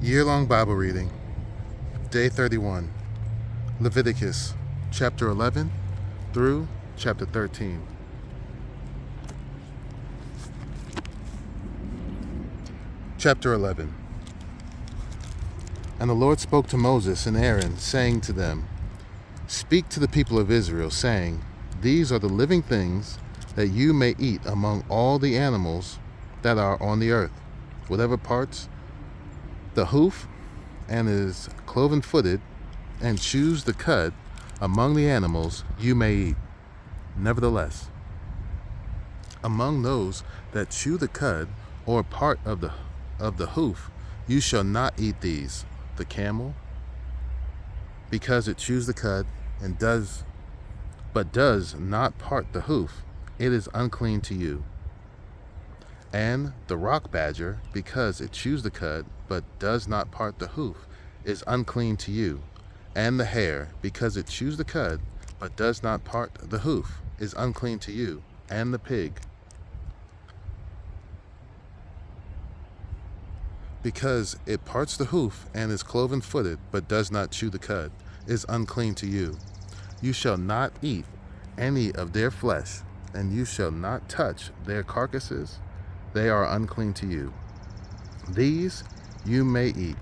Year-long Bible reading, Day 31, Leviticus, chapter 11 through chapter 13. Chapter 11. And the Lord spoke to Moses and Aaron, saying to them, Speak to the people of Israel, saying, These are the living things that you may eat among all the animals that are on the earth, whatever parts the hoof and is cloven-footed, and chews the cud among the animals you may eat. Nevertheless, among those that chew the cud or part of the hoof, you shall not eat these: the camel, because it chews the cud and does not part the hoof, it is unclean to you. And the rock badger, because it chews the cud but does not part the hoof, is unclean to you. And the hare, because it chews the cud but does not part the hoof, is unclean to you. And the pig, because it parts the hoof and is cloven-footed but does not chew the cud, is unclean to you. You shall not eat any of their flesh, and you shall not touch their carcasses. They are unclean to you. These you may eat.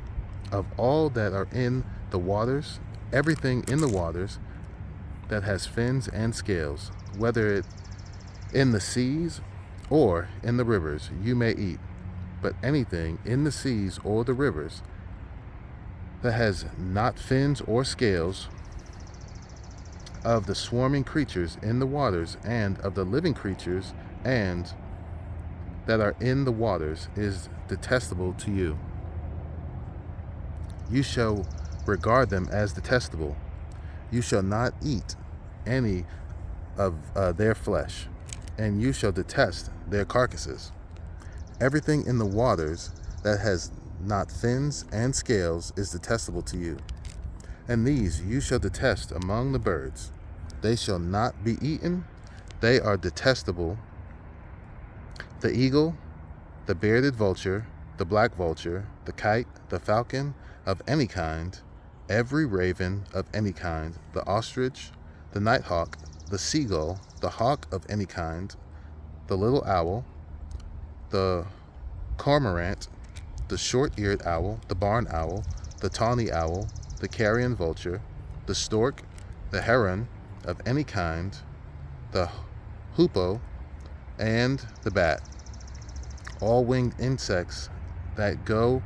Of all that are in the waters, everything in the waters that has fins and scales, whether it in the seas or in the rivers, you may eat. But anything in the seas or the rivers that has not fins or scales, of the swarming creatures in the waters and of the living creatures and that are in the waters, is detestable to you. You shall regard them as detestable. You shall not eat any of their flesh, and you shall detest their carcasses. Everything in the waters that has not fins and scales is detestable to you. And these you shall detest among the birds. They shall not be eaten. They are detestable: the eagle, the bearded vulture, the black vulture, the kite, the falcon of any kind, every raven of any kind, the ostrich, the nighthawk, the seagull, the hawk of any kind, the little owl, the cormorant, the short-eared owl, the barn owl, the tawny owl, the carrion vulture, the stork, the heron of any kind, the hoopoe, and the bat. All winged insects that go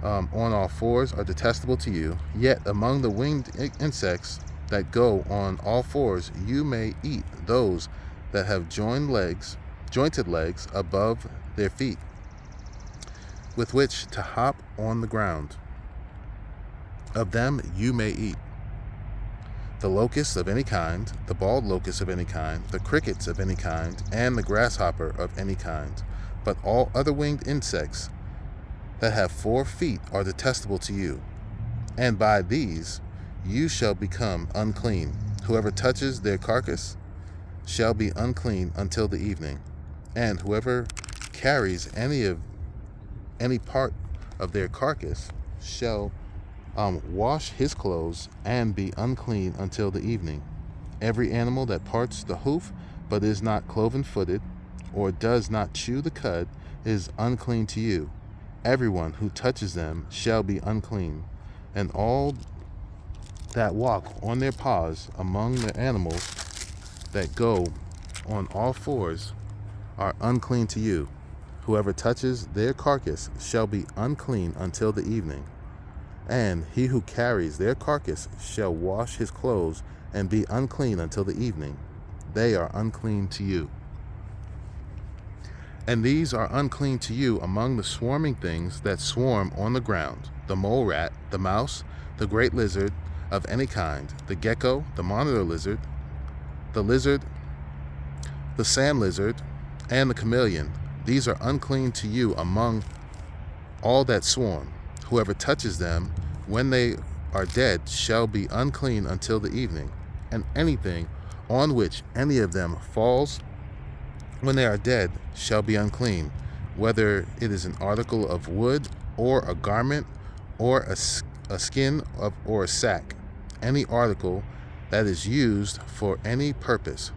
on all fours are detestable to you. Yet among the winged insects that go on all fours, you may eat those that have jointed legs above their feet, with which to hop on the ground. Of them you may eat: the locusts of any kind, the bald locust of any kind, the crickets of any kind, and the grasshopper of any kind. But all other winged insects that have 4 feet are detestable to you, and by these you shall become unclean. Whoever touches their carcass shall be unclean until the evening, and whoever carries any part of their carcass shall wash his clothes and be unclean until the evening. Every animal that parts the hoof but is not cloven-footed or does not chew the cud is unclean to you. Everyone who touches them shall be unclean, and all that walk on their paws among the animals that go on all fours are unclean to you. Whoever touches their carcass shall be unclean until the evening. And he who carries their carcass shall wash his clothes and be unclean until the evening. They are unclean to you. And these are unclean to you among the swarming things that swarm on the ground: the mole rat, the mouse, the great lizard of any kind, the gecko, the monitor lizard, the sand lizard, and the chameleon. These are unclean to you among all that swarm. Whoever touches them when they are dead shall be unclean until the evening. And anything on which any of them falls when they are dead shall be unclean, whether it is an article of wood or a garment or a skin of, or a sack, any article that is used for any purpose.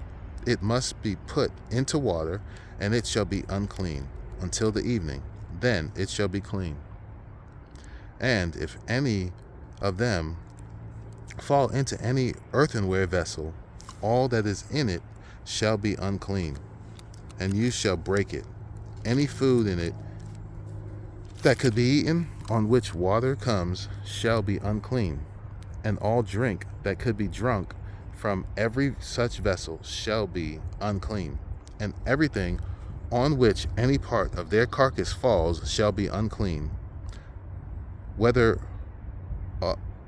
It must be put into water, and it shall be unclean until the evening. Then it shall be clean. And if any of them fall into any earthenware vessel, all that is in it shall be unclean, and you shall break it. Any food in it that could be eaten, on which water comes, shall be unclean, and all drink that could be drunk from every such vessel shall be unclean, and everything on which any part of their carcass falls shall be unclean. Whether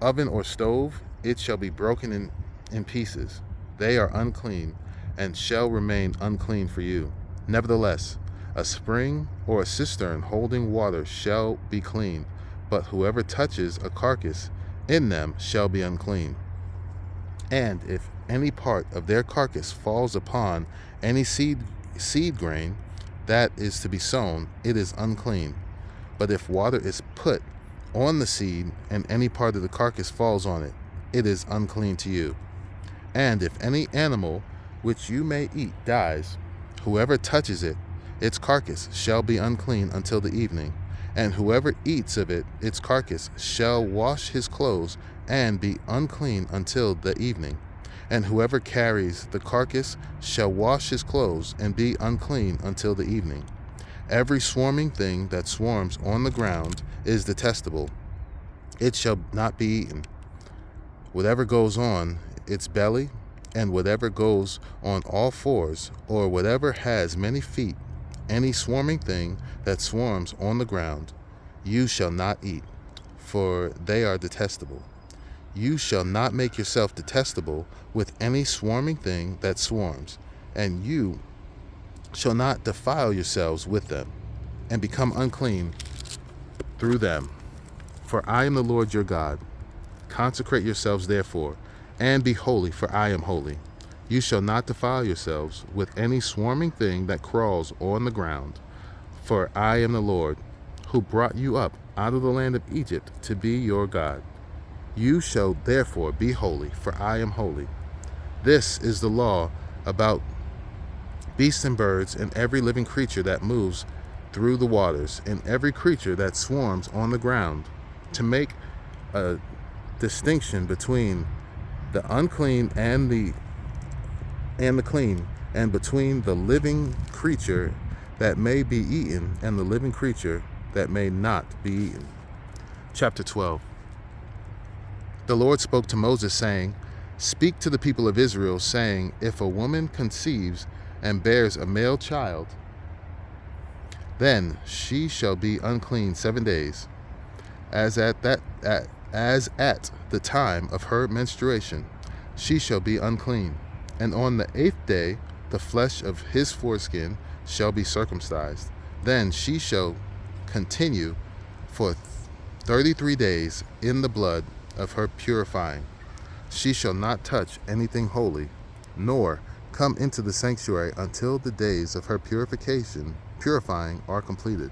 oven or stove, it shall be broken in pieces. They are unclean, and shall remain unclean for you. Nevertheless, a spring or a cistern holding water shall be clean, but whoever touches a carcass in them shall be unclean. And if any part of their carcass falls upon any seed grain that is to be sown, it is unclean. But if water is put on the seed, and any part of the carcass falls on it, it is unclean to you. And if any animal which you may eat dies, whoever touches it, its carcass shall be unclean until the evening. And whoever eats of it, its carcass, shall wash his clothes and be unclean until the evening. And whoever carries the carcass shall wash his clothes and be unclean until the evening. Every swarming thing that swarms on the ground is detestable. It shall not be eaten. Whatever goes on its belly, and whatever goes on all fours, or whatever has many feet, any swarming thing that swarms on the ground, you shall not eat, for they are detestable. You shall not make yourself detestable with any swarming thing that swarms, and you shall not defile yourselves with them, and become unclean through them. For I am the Lord your God. Consecrate yourselves therefore, and be holy, for I am holy. You shall not defile yourselves with any swarming thing that crawls on the ground, for I am the Lord, who brought you up out of the land of Egypt to be your God. You shall therefore be holy, for I am holy. This is the law about beasts and birds, and every living creature that moves through the waters, and every creature that swarms on the ground, to make a distinction between the unclean and the clean, and between the living creature that may be eaten and the living creature that may not be eaten. Chapter 12. The Lord spoke to Moses, saying, Speak to the people of Israel, saying, If a woman conceives and bears a male child, then she shall be unclean 7 days, as at the time of her menstruation. She shall be unclean. And on the 8th day, the flesh of his foreskin shall be circumcised. Then she shall continue for 33 days in the blood of her purifying. She shall not touch anything holy, nor come into the sanctuary until the days of her purifying are completed.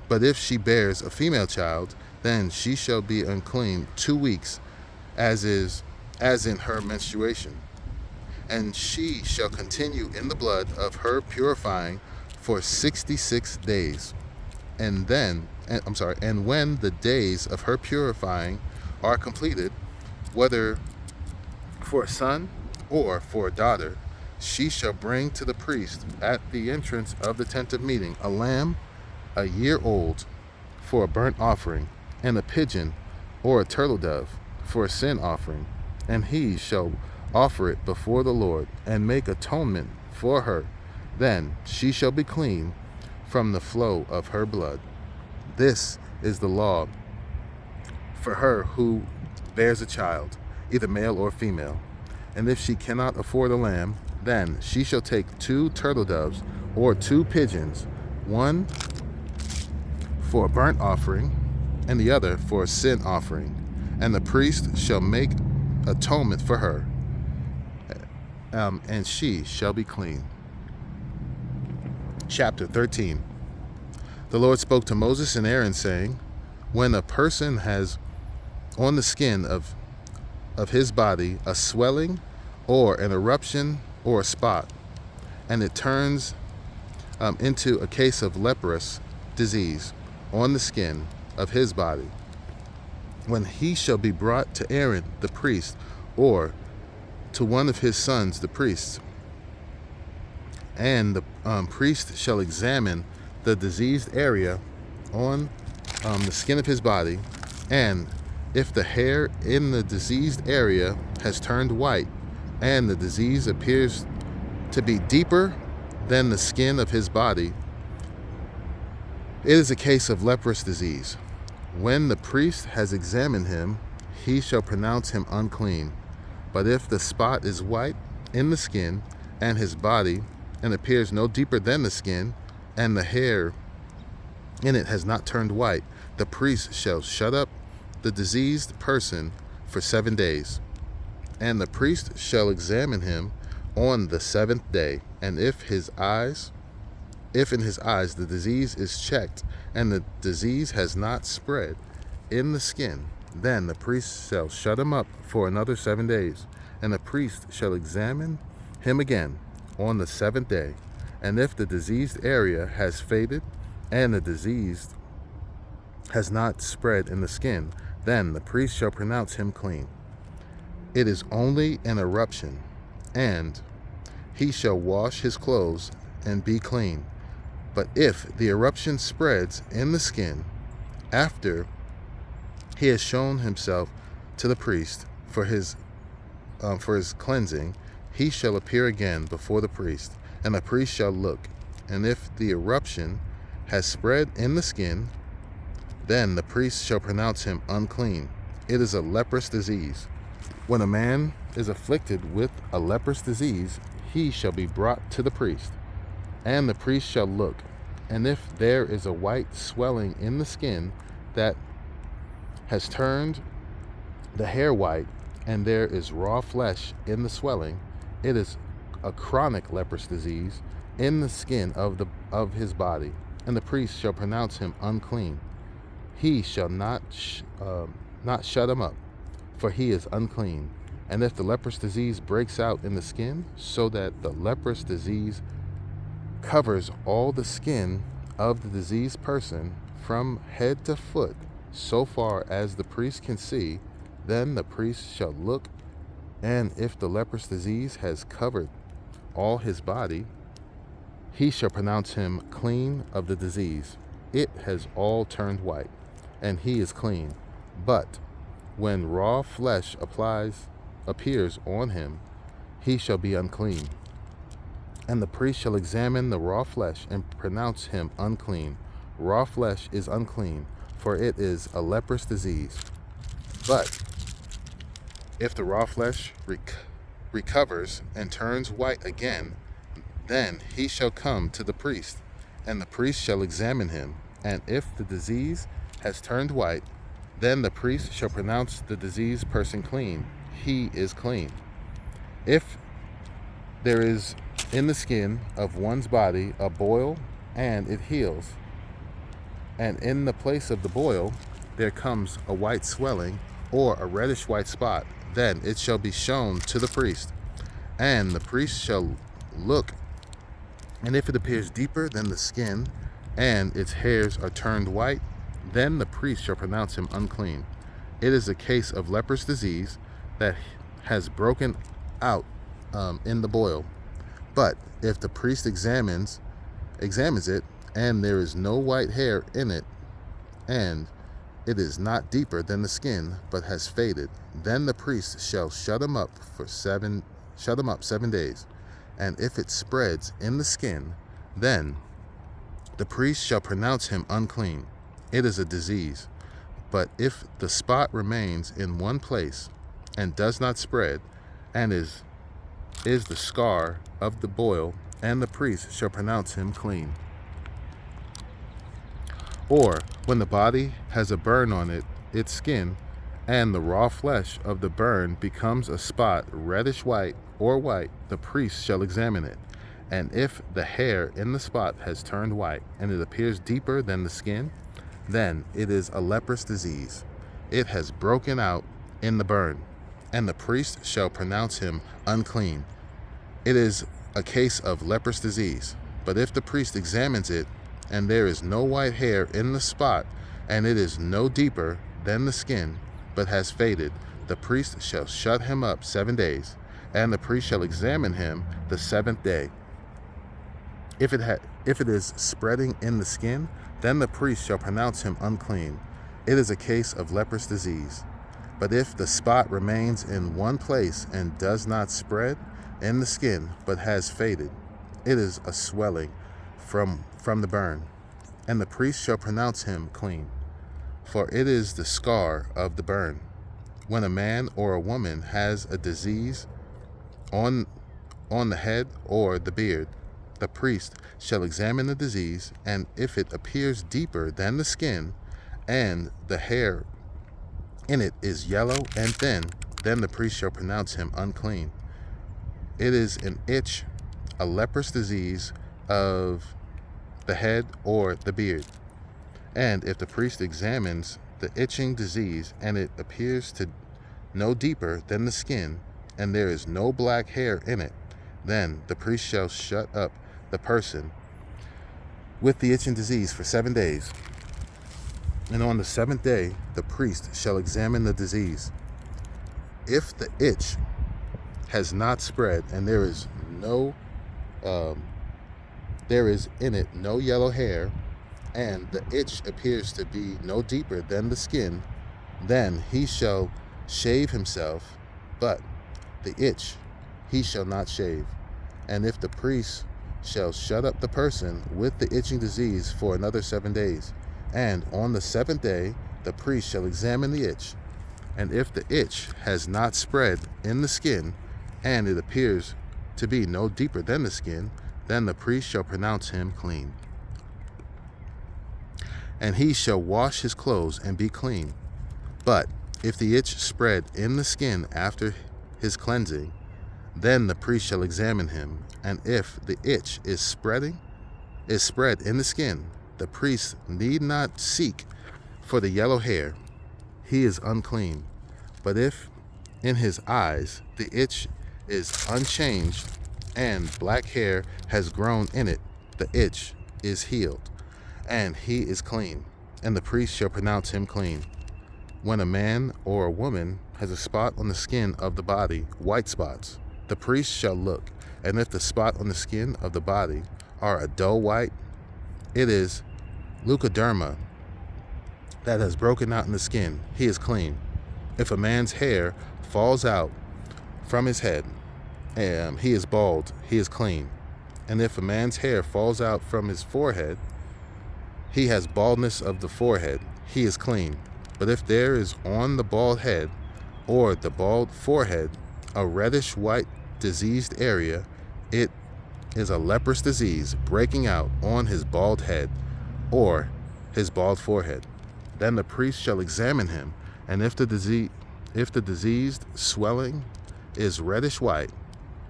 But if she bears a female child, then she shall be unclean 2 weeks, as in her menstruation. And she shall continue in the blood of her purifying for 66 days. And when the days of her purifying are completed, whether for a son or for a daughter, she shall bring to the priest at the entrance of the tent of meeting a lamb a year old for a burnt offering, and a pigeon or a turtle dove for a sin offering. And he shall offer it before the Lord, and make atonement for her. Then she shall be clean from the flow of her blood. This is the law for her who bears a child, either male or female. And if she cannot afford a lamb, then she shall take 2 turtle doves or 2 pigeons, one for a burnt offering and the other for a sin offering, and the priest shall make atonement for her, and she shall be clean. Chapter 13. The Lord spoke to Moses and Aaron, saying, when a person has on the skin of his body a swelling or an eruption or a spot, and it turns into a case of leprous disease on the skin of his body, when he shall be brought to Aaron the priest, or to one of his sons the priests, and the priest shall examine the diseased area on the skin of his body, and if the hair in the diseased area has turned white, and the disease appears to be deeper than the skin of his body, it is a case of leprous disease. When the priest has examined him, he shall pronounce him unclean. But if the spot is white in the skin and his body, and appears no deeper than the skin, and the hair in it has not turned white, the priest shall shut up the diseased person for 7 days. And the priest shall examine him on the 7th day, and if in his eyes the disease is checked, and the disease has not spread in the skin, then the priest shall shut him up for another 7 days. And the priest shall examine him again on the 7th day, and if the diseased area has faded, and the disease has not spread in the skin, then the priest shall pronounce him clean. It is only an eruption, and he shall wash his clothes and be clean. But if the eruption spreads in the skin after he has shown himself to the priest for his cleansing, he shall appear again before the priest, and the priest shall look. And if the eruption has spread in the skin, then the priest shall pronounce him unclean. It is a leprous disease. When a man is afflicted with a leprous disease, he shall be brought to the priest, and the priest shall look. And if there is a white swelling in the skin that has turned the hair white, and there is raw flesh in the swelling, it is a chronic leprous disease in the skin of his body, and the priest shall pronounce him unclean. He shall not shut him up, for he is unclean. And if the leprous disease breaks out in the skin, so that the leprous disease covers all the skin of the diseased person from head to foot, so far as the priest can see, then the priest shall look, and if the leprous disease has covered all his body, he shall pronounce him clean of the disease. It has all turned white, and he is clean. But when raw flesh appears on him, he shall be unclean. And the priest shall examine the raw flesh and pronounce him unclean. Raw flesh is unclean, for it is a leprous disease. But if the raw flesh recovers and turns white again, then he shall come to the priest, and the priest shall examine him. And if the disease has turned white, then the priest shall pronounce the diseased person clean. He is clean. If there is in the skin of one's body a boil, and it heals, and in the place of the boil there comes a white swelling or a reddish white spot, then it shall be shown to the priest, and the priest shall look. And if it appears deeper than the skin, and its hairs are turned white, then the priest shall pronounce him unclean. It is a case of leprous disease that has broken out in the boil. But if the priest examines it, and there is no white hair in it, and it is not deeper than the skin, but has faded, then the priest shall shut him up 7 days. And if it spreads in the skin, then the priest shall pronounce him unclean. It is a disease. But if the spot remains in one place and does not spread, and is the scar of the boil, and the priest shall pronounce him clean. Or when the body has a burn on its skin, and the raw flesh of the burn becomes a spot reddish white or white, the priest shall examine it. And if the hair in the spot has turned white, and it appears deeper than the skin, then it is a leprous disease. It has broken out in the burn, and the priest shall pronounce him unclean. It is a case of leprous disease. But if the priest examines it, and there is no white hair in the spot, and it is no deeper than the skin, but has faded, the priest shall shut him up 7 days, and the priest shall examine him the 7th day. If it is spreading in the skin, then the priest shall pronounce him unclean. It is a case of leprous disease. But if the spot remains in one place and does not spread in the skin, but has faded, it is a swelling from the burn, and the priest shall pronounce him clean. For it is the scar of the burn. When a man or a woman has a disease on the head or the beard, the priest shall examine the disease, and if it appears deeper than the skin, and the hair in it is yellow and thin, then the priest shall pronounce him unclean. It is an itch, a leprous disease of the head or the beard. And if the priest examines the itching disease, and it appears to no deeper than the skin, and there is no black hair in it, then the priest shall shut up the person with the itching disease for 7 days. And on the 7th day, the priest shall examine the disease. If the itch has not spread, and there is in it no yellow hair, and the itch appears to be no deeper than the skin, then he shall shave himself, but the itch he shall not shave. And if the priest shall shut up the person with the itching disease for another 7 days, and on the 7th day the priest shall examine the itch, and if the itch has not spread in the skin, and it appears to be no deeper than the skin, then the priest shall pronounce him clean. And he shall wash his clothes and be clean. But if the itch spread in the skin after his cleansing, then the priest shall examine him, and if the itch is spread in the skin, the priest need not seek for the yellow hair. He is unclean. But if in his eyes the itch is unchanged, and black hair has grown in it, the itch is healed, and he is clean, and the priest shall pronounce him clean. When a man or a woman has a spot on the skin of the body, white spots, the priest shall look, and if the spot on the skin of the body are a dull white, it is leukoderma that has broken out in the skin. He is clean. If a man's hair falls out from his head, he is bald, he is clean. And if a man's hair falls out from his forehead, he has baldness of the forehead, he is clean. But if there is on the bald head or the bald forehead a reddish white diseased area, it is a leprous disease breaking out on his bald head or his bald forehead. Then the priest shall examine him, and if the diseased swelling is reddish white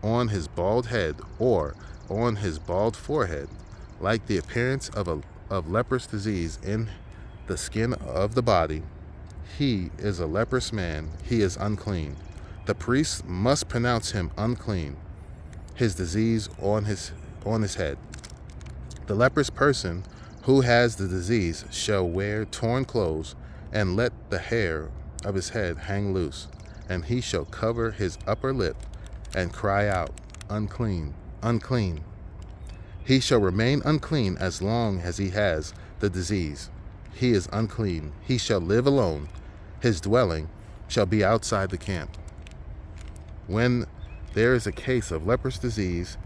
on his bald head or on his bald forehead, like the appearance of leprous disease in the skin of the body, he is a leprous man, he is unclean. The priest must pronounce him unclean, his disease on his head. The leprous person who has the disease shall wear torn clothes, and let the hair of his head hang loose, and he shall cover his upper lip and cry out, unclean, unclean. He shall remain unclean as long as he has the disease. He is unclean. He shall live alone. His dwelling shall be outside the camp. When there is a case of leprous disease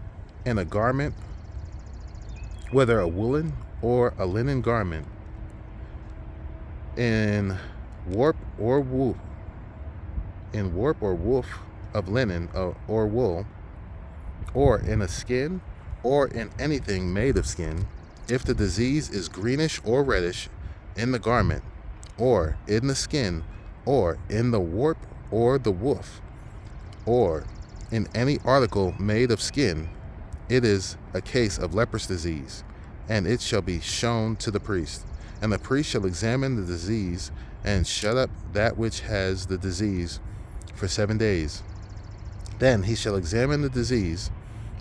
in a garment, whether a woolen or a linen garment, in warp or woof of linen or wool, or in a skin, or in anything made of skin, if the disease is greenish or reddish in the garment, or in the skin, or in the warp or the woof, or in any article made of skin, It is a case of leprous disease, and it shall be shown to the priest. And the priest shall examine the disease and shut up that which has the disease for 7 days. Then he shall examine the disease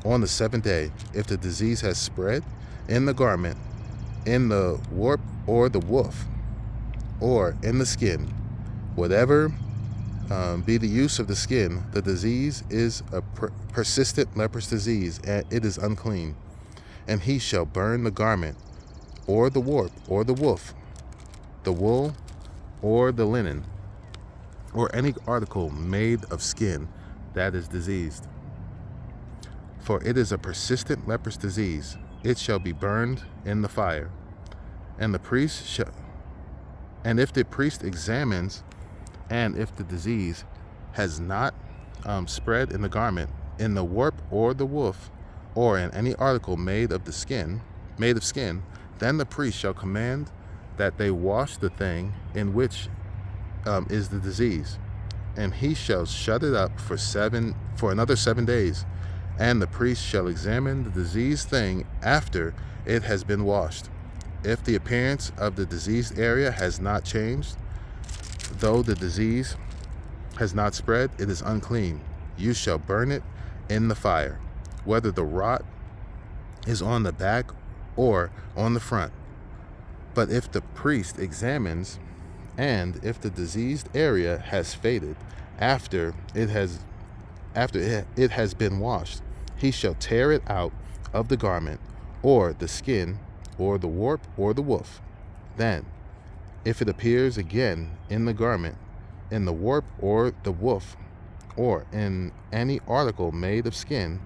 on the 7th day. If the disease has spread in the garment, in the warp or the woof, or in the skin, whatever be the use of the skin, the disease is a persistent leprous disease, and it is unclean. And he shall burn the garment, or the warp, or the woof, the wool, or the linen, or any article made of skin that is diseased. For it is a persistent leprous disease. It shall be burned in the fire. And if the priest examines, and if the disease has not spread in the garment, in the warp or the woof, or in any article made of skin, then the priest shall command that they wash the thing in which is the disease, and he shall shut it up for another 7 days. And the priest shall examine the diseased thing after it has been washed. If the appearance of the diseased area has not changed, though the disease has not spread, it is unclean. You shall burn it in the fire, whether the rot is on the back or on the front. But if the priest examines, and if the diseased area has faded after it has been washed, he shall tear it out of the garment, or the skin, or the warp, or the woof. Then, if it appears again in the garment, in the warp or the woof, or in any article made of skin,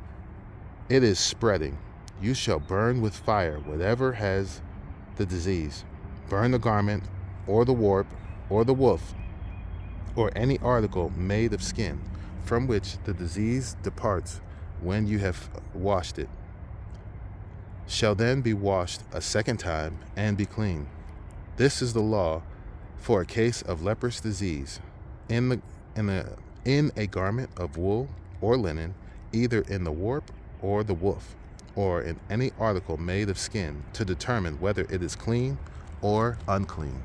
it is spreading. You shall burn with fire whatever has the disease. Burn the garment, or the warp, or the woof, or any article made of skin, from which the disease departs when you have washed it. Shall then be washed a second time and be clean. This is the law for a case of leprous disease, in a garment of wool or linen, either in the warp or the woof, or in any article made of skin, to determine whether it is clean or unclean.